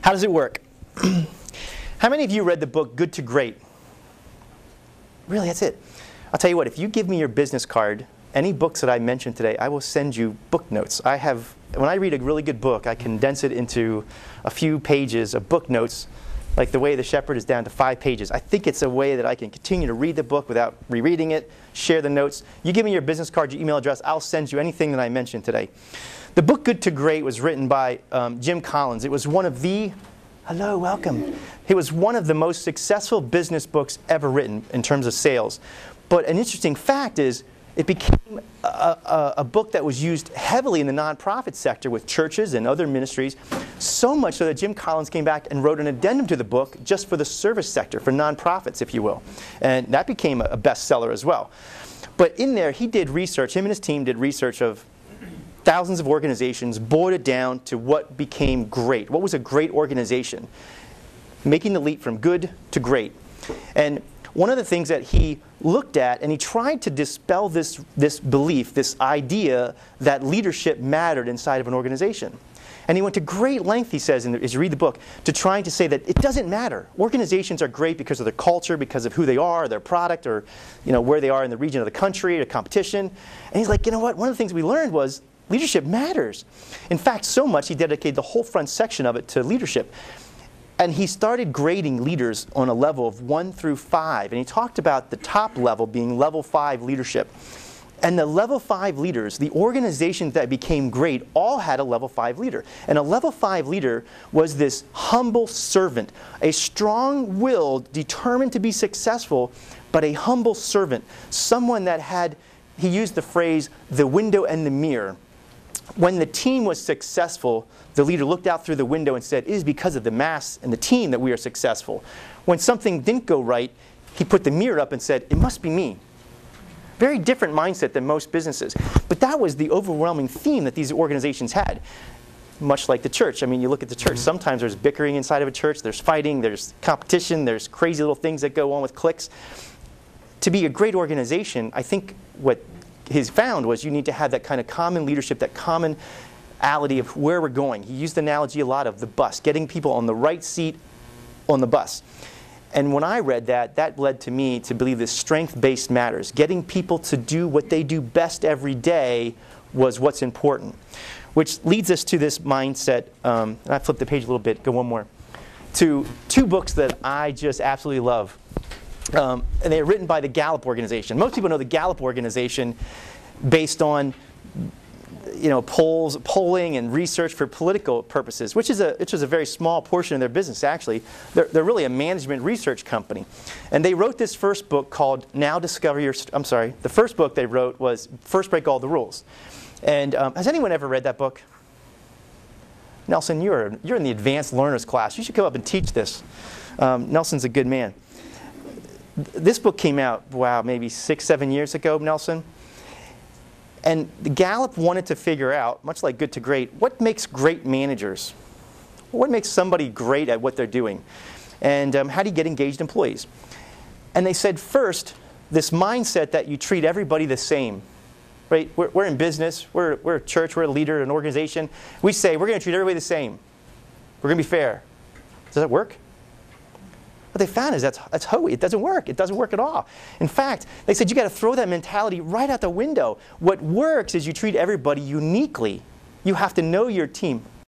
How does it work? How many of you read the book Good to Great? Really, that's it. I'll tell you what, if you give me your business card, any books that I mentioned today, I will send you book notes. When I read a really good book, I condense it into a few pages of book notes, like The Way of the Shepherd is down to 5 pages. I think it's a way that I can continue to read the book without rereading it, share the notes. You give me your business card, your email address, I'll send you anything that I mentioned today. The book Good to Great was written by Jim Collins. It was one of the, hello, welcome. It was one of the most successful business books ever written in terms of sales. But an interesting fact is, it became a book that was used heavily in the nonprofit sector with churches and other ministries, so much so that Jim Collins came back and wrote an addendum to the book just for the service sector, for nonprofits, if you will. And that became a bestseller as well. But in there, he did research, him and his team did research of thousands of organizations, boiled it down to what became great. What was a great organization? Making the leap from good to great. And one of the things that he looked at, and he tried to dispel this belief, this idea that leadership mattered inside of an organization. And he went to great length, he says, as you read the book, to trying to say that it doesn't matter. Organizations are great because of their culture, because of who they are, their product, or where they are in the region of the country, or competition. And he's like, you know what? One of the things we learned was leadership matters. In fact, so much he dedicated the whole front section of it to leadership. And he started grading leaders on a level of 1 through 5. And he talked about the top level being level 5 leadership. And the level 5 leaders, the organizations that became great, all had a level 5 leader. And a level 5 leader was this humble servant, a strong-willed, determined to be successful, but a humble servant. Someone that had, he used the phrase, the window and the mirror. When the team was successful, the leader looked out through the window and said, it is because of the mass and the team that we are successful. When something didn't go right, he put the mirror up and said, it must be me. Very different mindset than most businesses. But that was the overwhelming theme that these organizations had. Much like the church. I mean, you look at the church, sometimes there's bickering inside of a church, there's fighting, there's competition, there's crazy little things that go on with cliques. To be a great organization, I think what he's found was you need to have that kind of common leadership, that commonality of where we're going. He used the analogy a lot of the bus, getting people on the right seat on the bus. And when I read that, that led to me to believe that strength-based matters. Getting people to do what they do best every day was what's important. Which leads us to this mindset, and I flipped the page a little bit, go one more, to 2 books that I just absolutely love. And they are written by the Gallup organization. Most people know the Gallup organization based on polling and research for political purposes, which is a very small portion of their business, actually. They're really a management research company. And they wrote this first book called Now Discover Your... the first book they wrote was First Break All the Rules. And has anyone ever read that book? Nelson, you're in the advanced learners class. You should come up and teach this. Nelson's a good man. This book came out, wow, maybe 6, 7 years ago, Nelson. And Gallup wanted to figure out, much like Good to Great, what makes great managers? What makes somebody great at what they're doing? And how do you get engaged employees? And they said, first, this mindset that you treat everybody the same. Right? We're in business, we're a church, we're a leader, an organization. We say, we're going to treat everybody the same. We're going to be fair. Does that work? What they found is that's hokey. It doesn't work. It doesn't work at all. In fact, they said you got to throw that mentality right out the window. What works is you treat everybody uniquely. You have to know your team